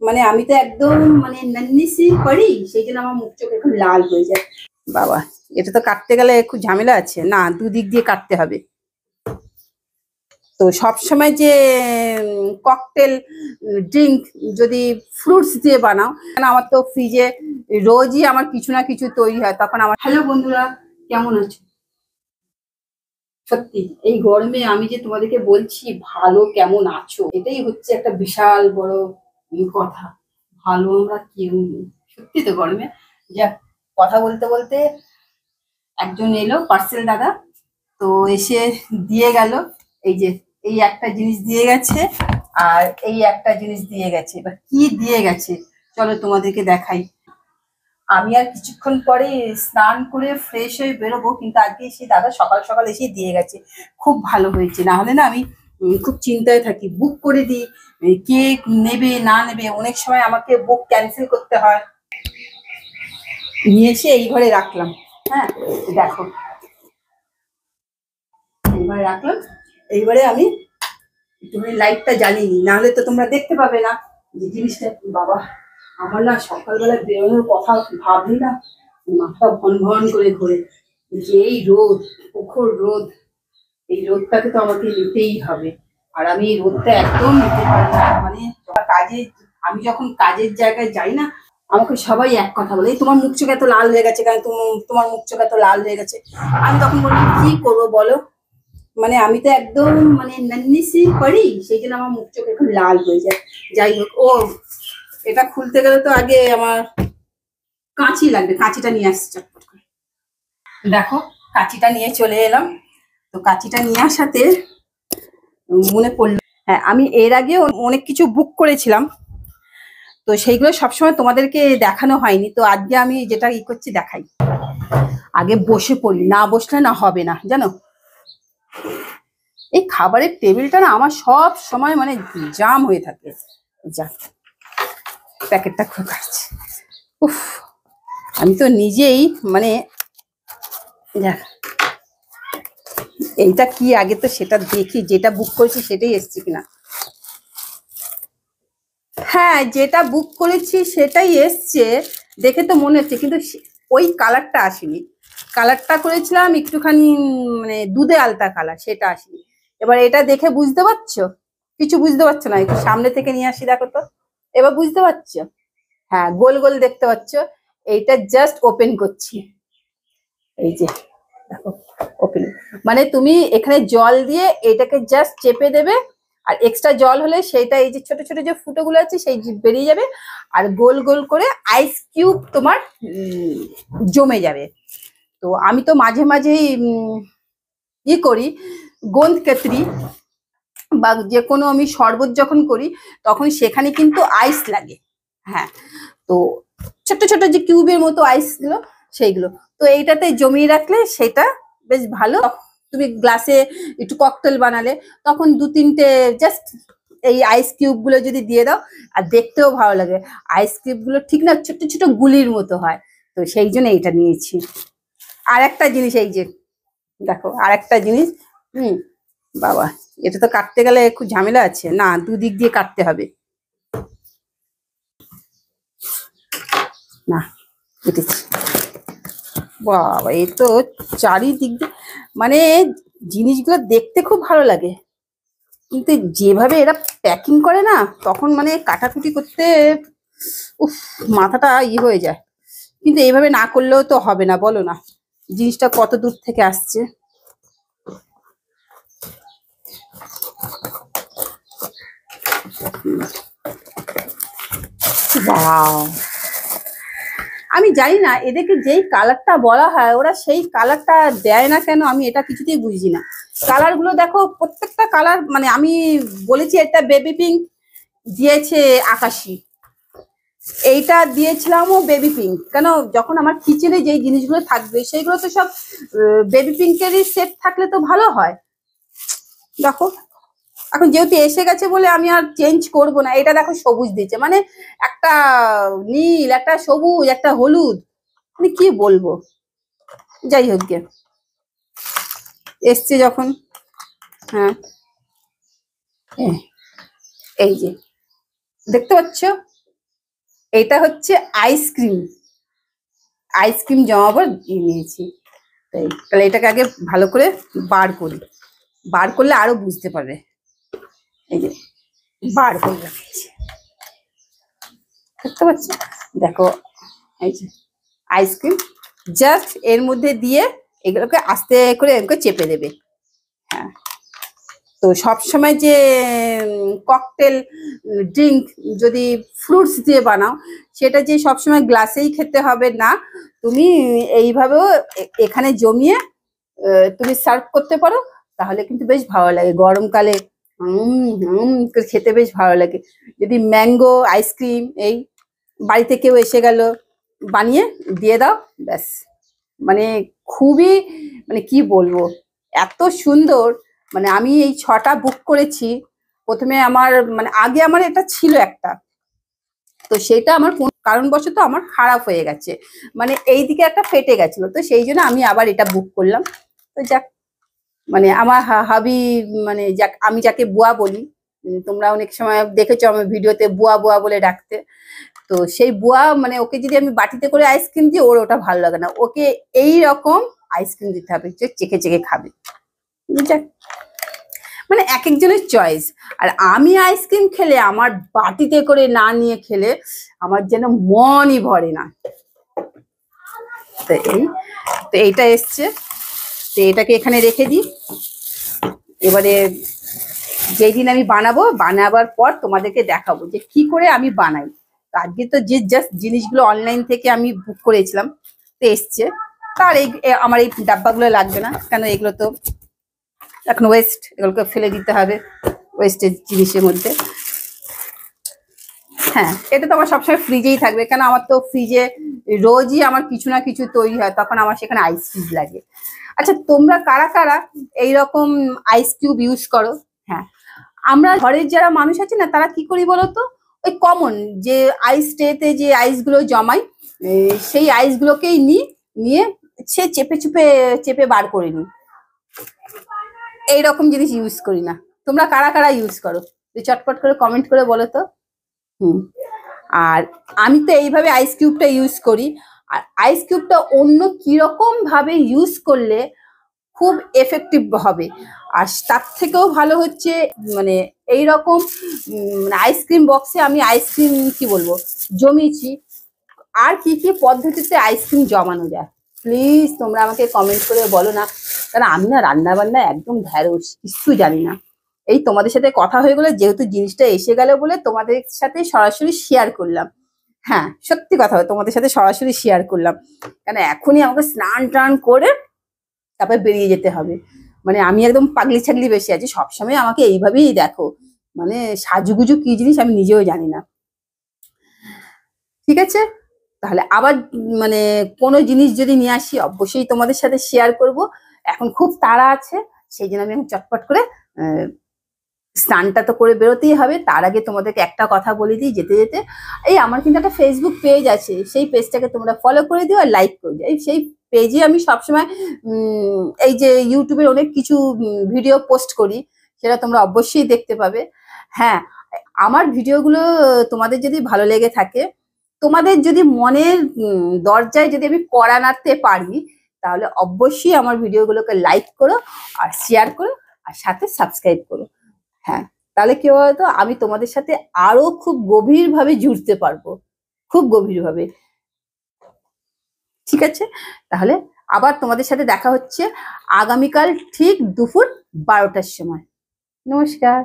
মানে আমি তো একদম মানে নন্নি সি পড়ি, সেই জন্য আমার মুখ চোখ এখন লাল হয়ে যায়। বাবা, এটা তো কাটতে গেলে একটু ঝামেলা আছে, না দুদিক দিয়ে কাটতে হবে। তো সবসময় যে ককটেল ড্রিঙ্ক যদি ফ্রুটস দিয়ে বানাও, কারণ আমার তো ফ্রিজে রোজই আমার কিছু না কিছু তৈরি হয়, তখন আমার। হ্যালো বন্ধুরা, কেমন আছো? সত্যি এই গরমে আমি যে তোমাদেরকে বলছি ভালো কেমন আছো, এটাই হচ্ছে একটা বিশাল বড় কথা। ভালো আমরা কেউ নেই সত্যি তো গরমে। যা কথা বলতে বলতে একজন এলো পার্সেল দাদা, তো এসে দিয়ে গেল। এই যে এই একটা জিনিস দিয়ে গেছে, আর এই একটা জিনিস দিয়ে গেছে। এবার কি দিয়ে গেছে চলো তোমাদেরকে দেখাই। আমি আর কিছুক্ষণ পরে স্নান করে ফ্রেশ হয়ে বেরোবো, কিন্তু আজকে সেই দাদা সকাল সকাল এসে দিয়ে গেছে। খুব ভালো হয়েছে, না হলে না আমি খুব চিন্তায় থাকি, বুক করে দিই কে নেবে না নেবে, অনেক সময় আমাকে বুক ক্যান্সেল করতে হয়। নিয়ে এসে এই ঘরে রাখলাম। হ্যাঁ দেখো, এইবারে রাখলাম। এইবারে আমি তুমি লাইটটা জ্বালিয়ে নি, নাহলে তো তোমরা দেখতে পাবে না যে জিনিসটা। বাবা, আমার না সকালবেলা বেরোনোর কথা ভাবলি না মাথা ভন ভন করে ঘোরে। যে এই রোদ, প্রখর রোদ, এই রোদটাকে তো আমাকে নিতেই হবে। আর আমি এই রোদটা একদম নিতে পারি না। মানে কাজে, আমি যখন কাজের জায়গায় যাই না, আমাকে সবাই এক কথা বলে, "এই তোমার মুখ চোখ এত লাল হয়ে গেছে কেন, তোমার মুখ চোখ এত লাল হয়ে গেছে।" আমি তখন বলি কি করবো বলো, মানে আমি তো একদম মানে নন্নি সি পড়ি, সেই জন্য আমার মুখ চোখ এখন লাল হয়ে যায়। যাই হোক, ও এটা খুলতে গেলে তো আগে আমার কাঁচি লাগবে, কাঁচিটা নিয়ে আসছি চটপট করে। দেখো, কাঁচিটা নিয়ে চলে এলাম। তো কাঁচিটা নিয়ে আসাতে মনে পড়লো, হ্যাঁ আমি এর আগে অনেক কিছু বুক করেছিলাম, তো সেইগুলো সবসময় তোমাদেরকে দেখানো হয়নি। তো আজকে আমি যেটা করছি দেখাই। আগে বসে পড়ি, না বসলে না হবে না জানো। এই খাবারের টেবিলটা না আমার সব সময় মানে জাম হয়ে থাকে। যা প্যাকেটটা খোকাচ্ছে, উফ, আমি তো নিজেই মানে দেখ, এইটা কি আগে তো সেটা দেখি, যেটা বুক করেছি সেটাই এসছে কিনা। হ্যাঁ, যেটা বুক করেছি সেটাই এসছে, দেখে তো মনে হচ্ছে, কিন্তু ওই কালারটা আসেনি। কালারটা করেছিলাম একটুখানি মানে দুধে আলতা কালার, সেটা আসেনি। এবার এটা দেখে বুঝতে পারছো? কিছু বুঝতে পারছো না? একটু সামনে থেকে নিয়ে আসি, দেখো তো, এবার বুঝতে পারছো? হ্যাঁ, গোল গোল দেখতে পাচ্ছ। এইটা জাস্ট ওপেন করছি, এই যে দেখো ওপেন। মানে তুমি এখানে জল দিয়ে এটাকে জাস্ট চেপে দেবে, আর এক্সট্রা জল হলে সেইটা এই যে ছোট ছোট যে ফুটোগুলো আছে সেই বেরিয়ে যাবে, আর গোল গোল করে আইস কিউব তোমার জমে যাবে। তো আমি তো মাঝে মাঝেই ই করি, গোঁদ কেতরি বা যে কোনো আমি শরবত যখন করি, তখন সেখানে কিন্তু আইস লাগে। হ্যাঁ, তো ছোট ছোট যে কিউবের মতো আইস গুলো, সেইগুলো তো এইটাতে জমিয়ে রাখলে সেটা বেশ ভালো। তুমি গ্লাসে একটু ককটেল বানালে তখন দু তিনটে জাস্ট এই আইস কিউব গুলো যদি দিয়ে দাও, আর দেখতেও ভালো লাগে। আইস কিউব গুলো ঠিক না ছোট ছোট গুলির মতো হয়, তো সেই জন্য এইটা নিয়েছি। আর একটা জিনিস, এই যে দেখো আর একটা জিনিস। বাবা, এটা তো কাটতে গেলে খুব ঝামেলা আছে, না দুদিক দিয়ে কাটতে হবে। না, কেটেছি। বাবা, এ তো চারিদিক দিয়ে মানে জিনিসগুলো দেখতে খুব ভালো লাগে, কিন্তু যেভাবে এরা প্যাকিং করে না, তখন মানে কাটাকুটি করতে উফ, মাথাটা হয়ে যায়। কিন্তু এইভাবে না করলেও তো হবে না, বলো না, জিনিসটা কত দূর থেকে আসছে। ওয়াও, আমি জানি না এদেরকে যেই কালারটা বলা হয় ওরা সেই কালারটা দেয় না কেন, আমি এটা কিছুতেই বুঝি না। কালার গুলো দেখো, প্রত্যেকটা কালার, মানে আমি বলেছি একটা বেবি পিঙ্ক দিয়েছে আকাশি, এইটা দিয়েছিলামও বেবি পিঙ্ক। কেন, যখন আমার কিচেনে যেই জিনিসগুলো থাকবে সেইগুলো তো সব বেবি পিঙ্কেরই সেট থাকলে তো ভালো হয়। দেখো, এখন যেহেতু এসে গেছে বলে আমি আর চেঞ্জ করব না। এটা দেখো সবুজ দিয়েছে, মানে একটা নীল, একটা সবুজ, একটা হলুদ, মানে কি বলবো। যাই হোক গে, এসছে যখন। হ্যাঁ, এই যে দেখতে পাচ্ছ, এটা হচ্ছে আইসক্রিম, আইসক্রিম জমাবার নিয়েছি। তাহলে এটাকে আগে ভালো করে বার করি, বার করলে আরো বুঝতে পারবে। এই যে বার করে রাখছি, দেখতে পাচ্ছ? দেখো এই যে আইসক্রিম, জাস্ট এর মধ্যে দিয়ে এগুলোকে আস্তে করে এগুলোকে চেপে দেবে। হ্যাঁ, তো সবসময় যে ককটেল ড্রিঙ্ক যদি ফ্রুটস দিয়ে বানাও, সেটা যে সবসময় গ্লাসেই খেতে হবে না, তুমি এইভাবেও এখানে জমিয়ে তুমি সার্ভ করতে পারো, তাহলে কিন্তু বেশ ভালো লাগে গরমকালে। করে খেতে বেশ ভালো লাগে। যদি ম্যাঙ্গো আইসক্রিম এই বাড়িতে কেউ এসে গেল, বানিয়ে দিয়ে দাও, ব্যাস। মানে খুবই, মানে কি বলবো, এত সুন্দর। মানে আমি এই 6টা বুক করেছি। প্রথমে আমার মানে আগে আমার এটা ছিল একটা, তো সেটা আমার কোন কারণবশত আমার খারাপ হয়ে গেছে, মানে এই দিকে একটা ফেটে গেছিল, তো সেই জন্য আমি আবার এটা বুক করলাম। তো যাক, মানে আমার হাবি, মানে যাক আমি যাকে বুয়া বলি, তোমরা অনেক সময় দেখেছো আমার ভিডিওতে বুয়া বুয়া বলে ডাকতে। তো সেই বুয়া, মানে ওকে যদি আমি বাটিতে করে আইসক্রিম দিই, ওর ওটা ভালো লাগে না, ওকে এই রকম আইসক্রিম দিতে হবে যে চেখে চেখে খাবে। যাক, মানে এক একজনের চয়েস। আর আমি আইসক্রিম খেলে, আমার বাটিতে করে না নিয়ে খেলে আমার যেন মনই ভরে না। তো এইটা এসছে, তো এটাকে এখানে রেখে দিই। এবারে যেই দিন আমি বানাবো, বানাবার পর তোমাদেরকে দেখাবো যে কি করে আমি বানাই। আজকে তো যে জাস্ট জিনিসগুলো অনলাইন থেকে আমি বুক করেছিলাম, তো এসছে। তার আমার এই ডাব্বাগুলো লাগবে না, কেন এগুলো তো এখন ওয়েস্ট, এগুলোকে ফেলে দিতে হবে ওয়েস্টের জিনিসের মধ্যে। হ্যাঁ, এটা তো আমার সবসময় ফ্রিজেই থাকবে, কেন আমার তো ফ্রিজে রোজই আমার কিছু না কিছু তৈরি হয়, তখন আমার সেখানে আইস ফ্রিজ লাগে। আচ্ছা, তোমরা কারা কারা এইরকম আইস কিউব ইউজ করো? হ্যাঁ, আমরা ঘরের যারা মানুষ আছে না, তারা কি করি বলতো, ওই কমন যে আইস ট্রেতে যে আইসগুলো জমাই, সেই আইসগুলোকেই নিয়ে সে চেপে চেপে চেপে বার করে নিই। এইরকম জিনিস ইউজ করি না। তোমরা কারা কারা ইউজ করো, চটপট করে কমেন্ট করে বলো তো। আর আমি তো এইভাবে আইস কিউবটা ইউজ করি। আর আইস কিউবটা অন্য কিরকম ভাবে ইউজ করলে খুব এফেক্টিভ হবে, আর তার থেকেও ভালো হচ্ছে, মানে এইরকম আইসক্রিম বক্সে আমি আইসক্রিম কি বলবো জমিয়েছি। আর কি কি পদ্ধতিতে আইসক্রিম জমানো যায়, প্লিজ তোমরা আমাকে কমেন্ট করে বলো না, কারণ আমি না রান্না বান্না একদম ঢ্যাঁড়স, কিছু জানি না। এই তোমাদের সাথে কথা হয়ে গেলে, যেহেতু জিনিসটা এসে গেল বলে তোমাদের সাথে সরাসরি শেয়ার করলাম। হ্যাঁ, সত্যি কথা, তোমাদের সাথে সরাসরি শেয়ার করলাম, কেন এখনই আমাকে স্নান টান করে তারপরে বেরিয়ে যেতে হবে। মানে আমি একদম পাগলি ছাগলি বেশি আছি, সবসময় আমাকে এইভাবেই দেখো, মানে সাজুগুজু কি জিনিস আমি নিজেও জানি না। ঠিক আছে, তাহলে আবার মানে কোনো জিনিস যদি নিয়ে আসি, অবশ্যই তোমাদের সাথে শেয়ার করব। এখন খুব তাড়া আছে, সেই জন্য আমি এখন চটপট করে স্নানটা তো করে বেরোতেই হবে। তার আগে তোমাদেরকে একটা কথা বলে দিই যেতে যেতে, এই আমার কিন্তু একটা ফেসবুক পেজ আছে, সেই পেজটাকে তোমরা ফলো করে দিও আর লাইক করে দিও। সেই পেজে আমি সবসময় এই যে ইউটিউবের অনেক কিছু ভিডিও পোস্ট করি, সেটা তোমরা অবশ্যই দেখতে পাবে। হ্যাঁ, আমার ভিডিওগুলো তোমাদের যদি ভালো লেগে থাকে, তোমাদের যদি মনের দরজায় যদি আমি কড়া নাড়তে পারি, তাহলে অবশ্যই আমার ভিডিওগুলোকে লাইক করো আর শেয়ার করো আর সাথে সাবস্ক্রাইব করো। হ্যাঁ, তাহলে কি বলতো, আমি তোমাদের সাথে আরো খুব গভীরভাবে জুড়তে পারবো, খুব গভীরভাবে। ঠিক আছে, তাহলে আবার তোমাদের সাথে দেখা হচ্ছে আগামীকাল ঠিক দুপুর 12টার সময়। নমস্কার।